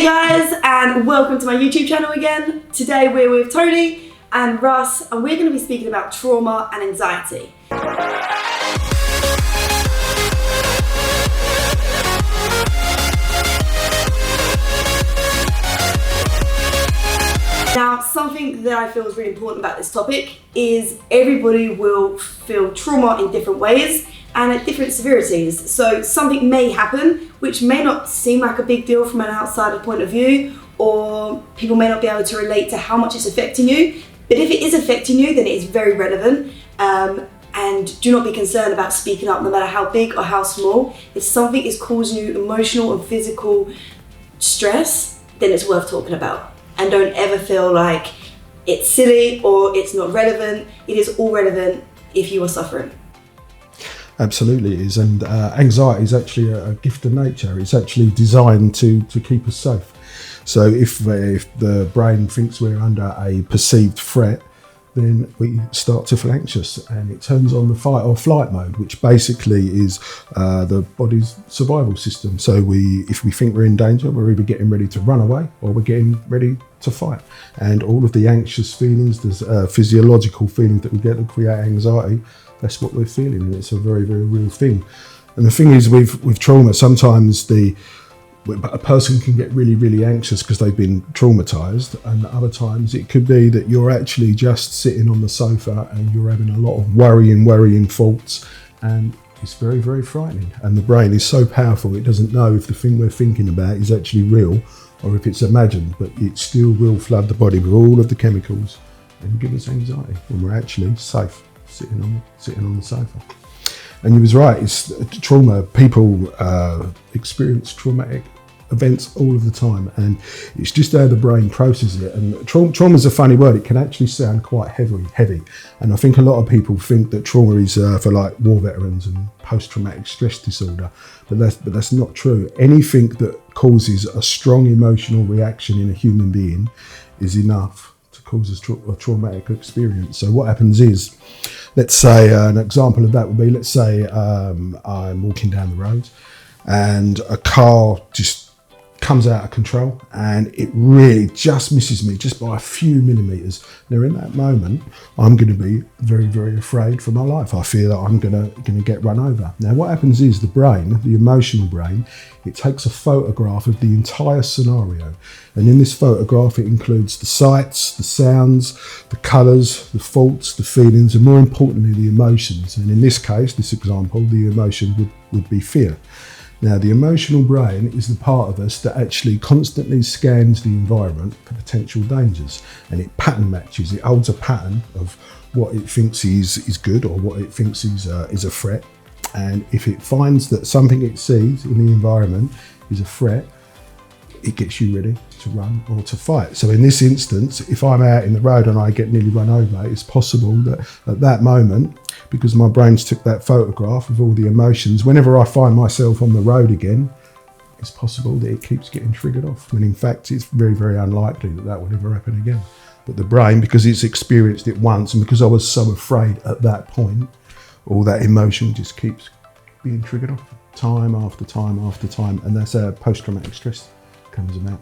guys, and welcome to my YouTube channel again. Today we're with Tony and Russ, and we're going to be speaking about trauma and anxiety. Now, something that I feel is really important about this topic is everybody will feel trauma in different ways and at different severities. So something may happen which may not seem like a big deal from an outsider point of view, or people may not be able to relate to how much it's affecting you. But if it is affecting you, then it is very relevant. And do not be concerned about speaking up, no matter how big or how small. If something is causing you emotional and physical stress, then it's worth talking about. And don't ever feel like it's silly or it's not relevant. It is all relevant if you are suffering. Absolutely it is, and anxiety is actually a gift of nature. It's actually designed to keep us safe. So if the brain thinks we're under a perceived threat, then we start to feel anxious, and it turns on the fight or flight mode, which basically is the body's survival system. So if we think we're in danger, we're either getting ready to run away or we're getting ready to fight. And all of the anxious feelings, the physiological feelings that we get that create anxiety, that's what we're feeling, and it's a very, very real thing. And the thing is with trauma, sometimes a person can get really, really anxious because they've been traumatized, and other times it could be that you're actually just sitting on the sofa and you're having a lot of worrying thoughts, and it's very, very frightening. And the brain is so powerful, it doesn't know if the thing we're thinking about is actually real or if it's imagined, but it still will flood the body with all of the chemicals and give us anxiety when we're actually safe sitting on the sofa. And you was right, it's trauma. People experience traumatic events all of the time, and it's just how the brain processes it. And trauma is a funny word. It can actually sound quite heavy. And I think a lot of people think that trauma is for like war veterans and post-traumatic stress disorder, but that's not true. Anything that causes a strong emotional reaction in a human being is enough to cause a traumatic experience. So what happens is, let's say an example of that would be, let's say I'm walking down the road and a car just comes out of control and it really just misses me just by a few millimeters. Now in that moment, I'm going to be very, very afraid for my life. I fear that I'm going to get run over. Now what happens is the brain, the emotional brain, it takes a photograph of the entire scenario. And in this photograph, it includes the sights, the sounds, the colours, the thoughts, the feelings, and more importantly, the emotions. And in this case, this example, the emotion would be fear. Now, the emotional brain is the part of us that actually constantly scans the environment for potential dangers, and it pattern matches. It holds a pattern of what it thinks is good or what it thinks is a threat. And if it finds that something it sees in the environment is a threat, it gets you ready to run or to fight. So in this instance, if I'm out in the road and I get nearly run over, it's possible that at that moment, because my brain's took that photograph of all the emotions, whenever I find myself on the road again, it's possible that it keeps getting triggered off, when in fact it's very, very unlikely that would ever happen again. But the brain, because it's experienced it once, and because I was so afraid at that point, all that emotion just keeps being triggered off time after time after time, and that's how post-traumatic stress comes about.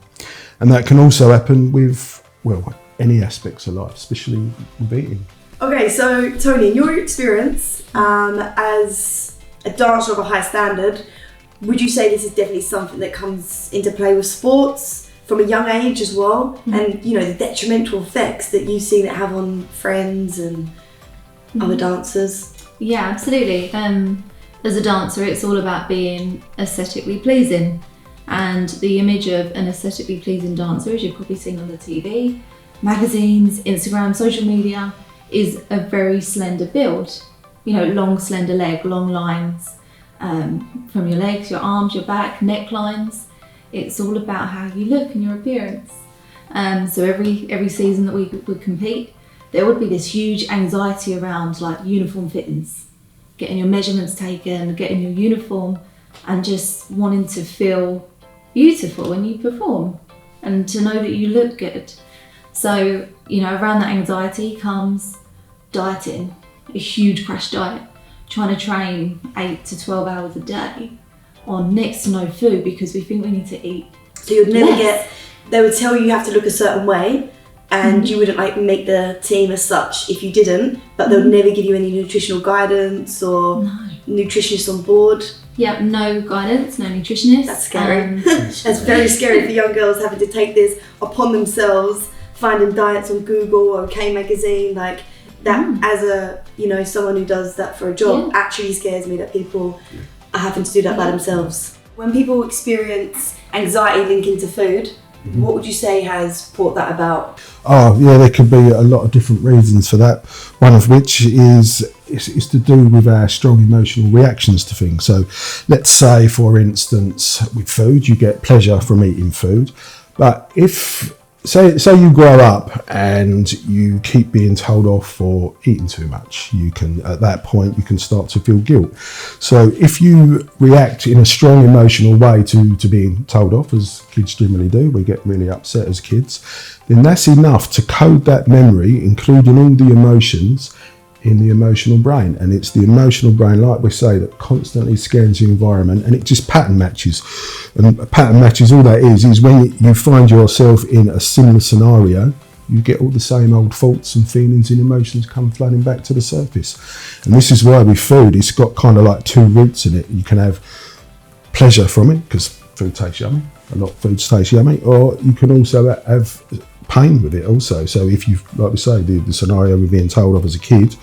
And that can also happen with, well, any aspects of life, especially with eating. Okay, so Tony, in your experience as a dancer of a high standard, would you say this is definitely something that comes into play with sports from a young age as well? Mm-hmm. And you know, the detrimental effects that you've seen it have on friends and other dancers? Yeah, absolutely. As a dancer, it's all about being aesthetically pleasing. And the image of an aesthetically pleasing dancer, as you've probably seen on the TV, magazines, Instagram, social media, is a very slender build. You know, long, slender leg, long lines from your legs, your arms, your back, necklines. It's all about how you look and your appearance. So every season that we would compete, there would be this huge anxiety around like uniform fittings, getting your measurements taken, getting your uniform, and just wanting to feel beautiful when you perform and to know that you look good. So, you know, around that anxiety comes dieting, a huge crash diet, trying to train 8 to 12 hours a day on next to no food because we think we need to eat So you'd never Yes. they would tell you have to look a certain way, and you wouldn't like make the team as such if you didn't, but they'll never give you any nutritional guidance or nutritionists on board. Yeah, no guidance, no nutritionist. That's scary. Um, That's very scary for young girls having to take this upon themselves, finding diets on Google or K magazine, like that. As a, you know, someone who does that for a job, actually scares me that people are having to do that by themselves. When people experience anxiety linking to food, what would you say has brought that about? Oh, yeah, there could be a lot of different reasons for that. One of which is to do with our strong emotional reactions to things. So let's say, for instance, with food, you get pleasure from eating food. But if, say you grow up and you keep being told off for eating too much, you can, at that point, you can start to feel guilt. So if you react in a strong emotional way to being told off, as kids generally do, we get really upset as kids, then that's enough to code that memory, including all the emotions, in the emotional brain. And it's the emotional brain, like we say, that constantly scans the environment, and it just pattern matches. And pattern matches, all that is when you find yourself in a similar scenario, you get all the same old thoughts and feelings and emotions come flooding back to the surface. And this is why with food, it's got kind of like two roots in it. You can have pleasure from it, because food tastes yummy, a lot of food tastes yummy, or you can also have pain with it also. So if you, like we say, the scenario we're being told of as a kid,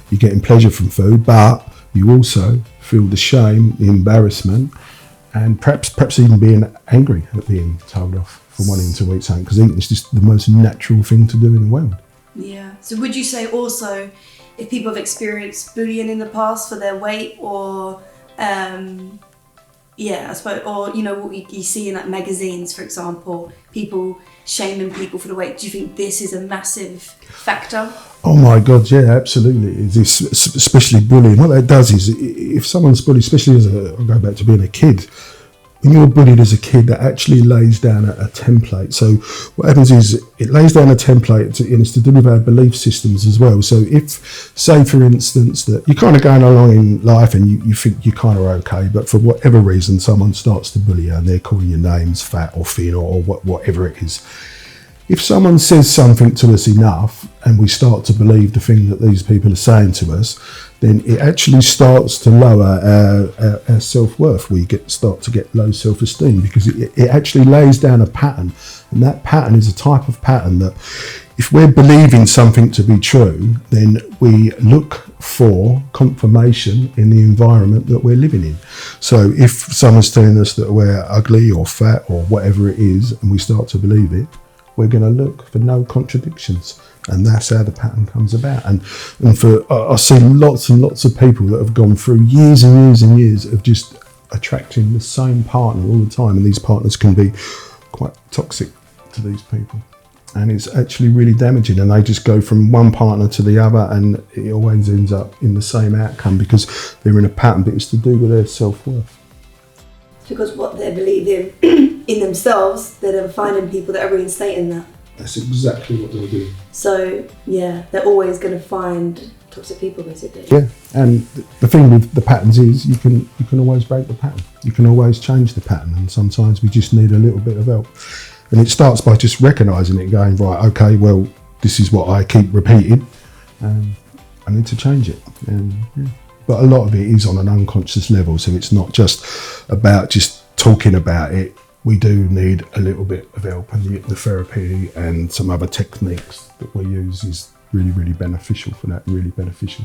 you're getting pleasure from food, but you also feel the shame, the embarrassment, and perhaps even being angry at being told off for wanting to eat something, because eating is just the most natural thing to do in the world. Yeah. So would you say also, if people have experienced bullying in the past for their weight, or I suppose, or you know what you see in like magazines, for example, people shaming people for the weight, do you think this is a massive factor? Oh my God, yeah, absolutely. It's especially bullying. What that does is, if someone's bullied, especially I'll go back to being a kid, when you're bullied as a kid, that actually lays down a template. So what happens is it lays down a template, and it's to do with our belief systems as well. So if, say for instance, that you're kind of going along in life and you think you kind of are okay, but for whatever reason someone starts to bully you and they're calling you names, fat or thin or whatever it is. If someone says something to us enough and we start to believe the thing that these people are saying to us, then it actually starts to lower our self-worth. We start to get low self-esteem, because it actually lays down a pattern. And that pattern is a type of pattern that, if we're believing something to be true, then we look for confirmation in the environment that we're living in. So if someone's telling us that we're ugly or fat or whatever it is, and we start to believe it, we're going to look for no contradictions, and that's how the pattern comes about. And I've seen lots and lots of people that have gone through years and years and years of just attracting the same partner all the time, and these partners can be quite toxic to these people, and it's actually really damaging. And they just go from one partner to the other, and it always ends up in the same outcome because they're in a pattern, but it's to do with their self-worth. Because what they're believing in themselves, they're finding people that are reinstating that. That's exactly what they're doing. So yeah, they're always going to find toxic people, basically. Yeah, and the thing with the patterns is you can always break the pattern. You can always change the pattern, and sometimes we just need a little bit of help. And it starts by just recognising it and going, right, okay, well, this is what I keep repeating, and I need to change it. And yeah. But a lot of it is on an unconscious level, so it's not just about just talking about it. We do need a little bit of help, and the therapy and some other techniques that we use is really, really beneficial for that, really beneficial.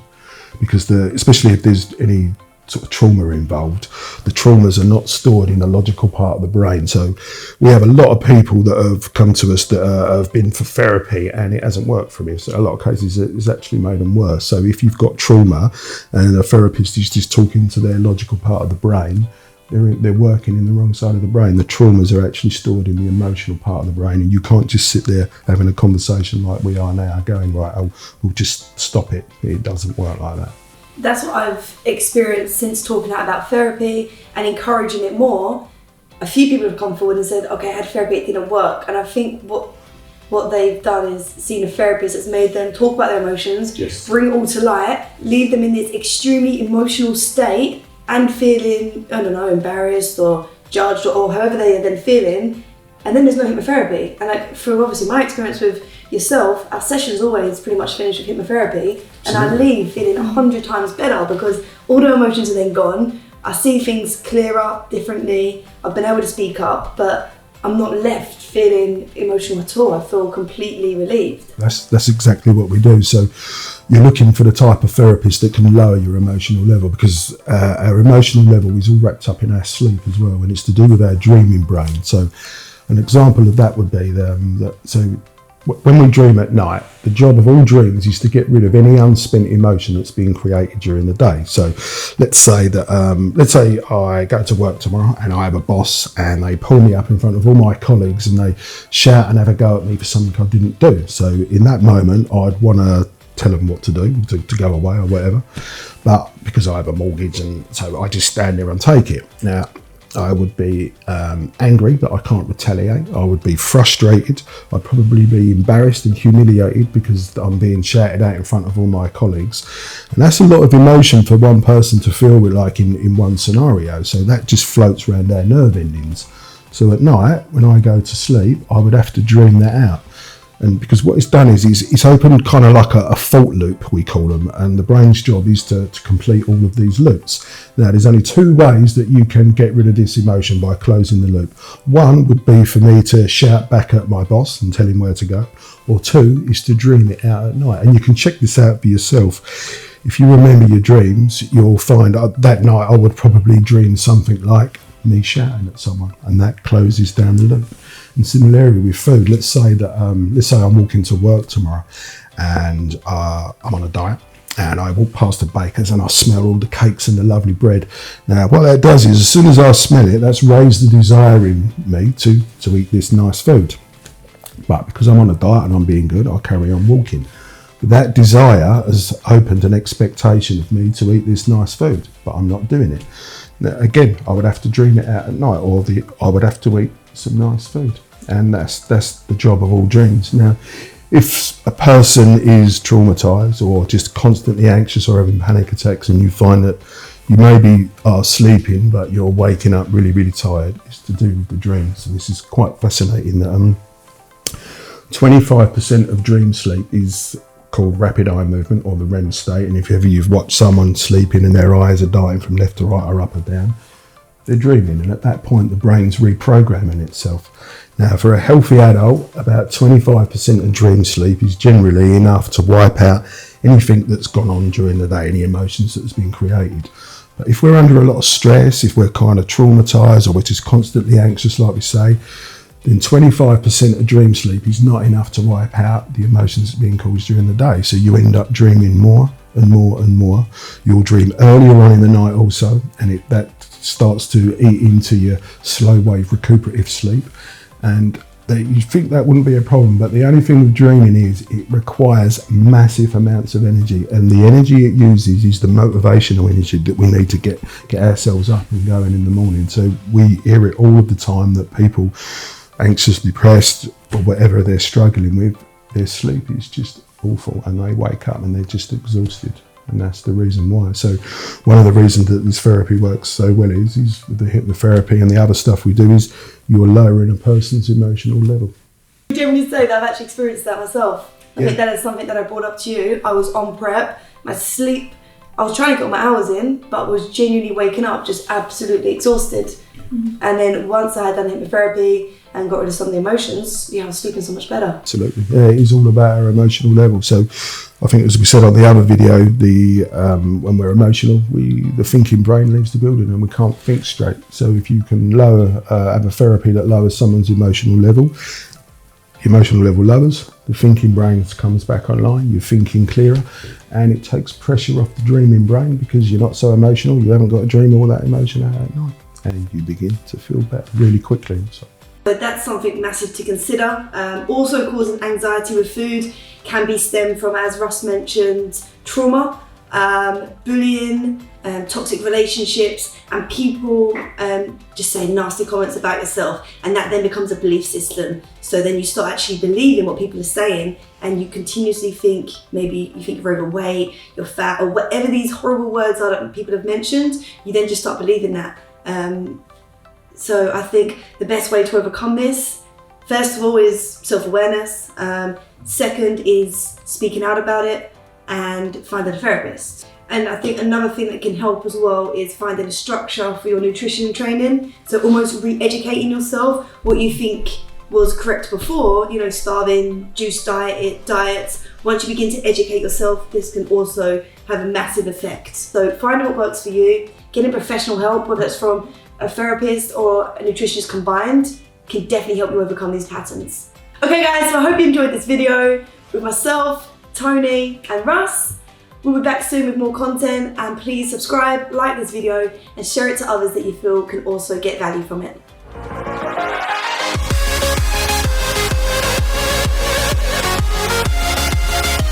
Because especially if there's any sort of trauma involved, the traumas are not stored in the logical part of the brain. So we have a lot of people that have come to us that have been for therapy and it hasn't worked for me. So a lot of cases it's actually made them worse. So if you've got trauma and a therapist is just talking to their logical part of the brain, they're working in the wrong side of the brain. The traumas are actually stored in the emotional part of the brain, and you can't just sit there having a conversation like we are now going, right, we'll just stop it. It doesn't work like that. That's what I've experienced since talking out about therapy and encouraging it more. A few people have come forward and said, okay, I had therapy, it didn't work. And I think what they've done is seen a therapist that's made them talk about their emotions, yes, bring it all to light, leave them in this extremely emotional state and feeling, I don't know, embarrassed or judged or however they are then feeling. and then there's no hypnotherapy. And like, through obviously my experience with yourself, our sessions always pretty much finish with hypnotherapy, and I leave feeling 100 times better because all the emotions are then gone. I see things clearer, differently. I've been able to speak up, but I'm not left feeling emotional at all. I feel completely relieved. That's exactly what we do. So you're looking for the type of therapist that can lower your emotional level, because our emotional level is all wrapped up in our sleep as well, and it's to do with our dreaming brain. So an example of that would be when we dream at night, the job of all dreams is to get rid of any unspent emotion that's being created during the day. So let's say I go to work tomorrow and I have a boss and they pull me up in front of all my colleagues and they shout and have a go at me for something I didn't do. So in that moment, I'd want to tell them what to do, to go away or whatever. But because I have a mortgage, and so I just stand there and take it. Now, I would be angry that I can't retaliate. I would be frustrated. I'd probably be embarrassed and humiliated because I'm being shouted at in front of all my colleagues. And that's a lot of emotion for one person to feel with, like in one scenario. So that just floats around their nerve endings. So at night, when I go to sleep, I would have to dream that out. And because what it's done is it's opened kind of like a fault loop, we call them, and the brain's job is to complete all of these loops. Now, there's only two ways that you can get rid of this emotion by closing the loop. One would be for me to shout back at my boss and tell him where to go, or two is to dream it out at night. And you can check this out for yourself. If you remember your dreams, you'll find that night I would probably dream something like me shouting at someone, and that closes down the loop. And similarly with food, let's say I'm walking to work tomorrow and I'm on a diet and I walk past the baker's and I smell all the cakes and the lovely bread. Now what that does is, as soon as I smell it, that's raised the desire in me to eat this nice food. But because I'm on a diet and I'm being good, I'll carry on walking. But that desire has opened an expectation of me to eat this nice food, but I'm not doing it. Now, again, I would have to dream it out at night, or I would have to eat some nice food, and that's the job of all dreams. Now, if a person is traumatized or just constantly anxious or having panic attacks, and you find that you maybe are sleeping but you're waking up really, really tired, it's to do with the dreams. And this is quite fascinating that 25% of dream sleep is called rapid eye movement, or the REM state. And if ever you've watched someone sleeping and their eyes are darting from left to right or up or down, they're dreaming, and at that point the brain's reprogramming itself. Now, for a healthy adult, about 25% of dream sleep is generally enough to wipe out anything that's gone on during the day, any emotions that has been created. But if we're under a lot of stress, if we're kind of traumatized, or we're just constantly anxious, like we say, then 25% of dream sleep is not enough to wipe out the emotions that are being caused during the day. So you end up dreaming more and more and more. You'll dream earlier on in the night also, and that starts to eat into your slow wave recuperative sleep. And you think that wouldn't be a problem, but the only thing with dreaming is it requires massive amounts of energy, and the energy it uses is the motivational energy that we need to get ourselves up and going in the morning. So we hear it all of the time that people anxious, depressed, or whatever they're struggling with, their sleep is just awful, and they wake up and they're just exhausted. And that's the reason why. So one of the reasons that this therapy works so well is with the hypnotherapy and the other stuff we do, is you're lowering a person's emotional level. I generally say that I've actually experienced that myself. I think that is something that I brought up to you. I was on prep, my sleep, I was trying to get all my hours in, but was genuinely waking up just absolutely exhausted. Mm-hmm. And then once I had done hypnotherapy and got rid of some of the emotions, I was sleeping so much better. Absolutely. Yeah, it is all about our emotional level. So I think, as we said on the other video, when we're emotional, the thinking brain leaves the building and we can't think straight. So if you can have a therapy that lowers someone's emotional level, the emotional level lowers, the thinking brain comes back online, you're thinking clearer, and it takes pressure off the dreaming brain because you're not so emotional, you haven't got to dream all that emotion out at night, and you begin to feel better really quickly. But that's something massive to consider. Also causing anxiety with food can be stemmed from, as Russ mentioned, trauma, bullying, toxic relationships, and people just saying nasty comments about yourself, and that then becomes a belief system. So then you start actually believing what people are saying, and you continuously think, maybe you think you're overweight, you're fat, or whatever these horrible words are that people have mentioned, you then just start believing that. So I think the best way to overcome this First of all is self-awareness. Second is speaking out about it and finding a therapist. And I think another thing that can help as well is finding a structure for your nutrition training. So almost re-educating yourself, what you think was correct before, you know, starving, juice diets. Once you begin to educate yourself, this can also have a massive effect. So find what works for you, getting professional help, whether it's from a therapist or a nutritionist combined, can definitely help you overcome these patterns. Okay guys, so I hope you enjoyed this video with myself, Tony and Russ. We'll be back soon with more content, and please subscribe, like this video and share it to others that you feel can also get value from it.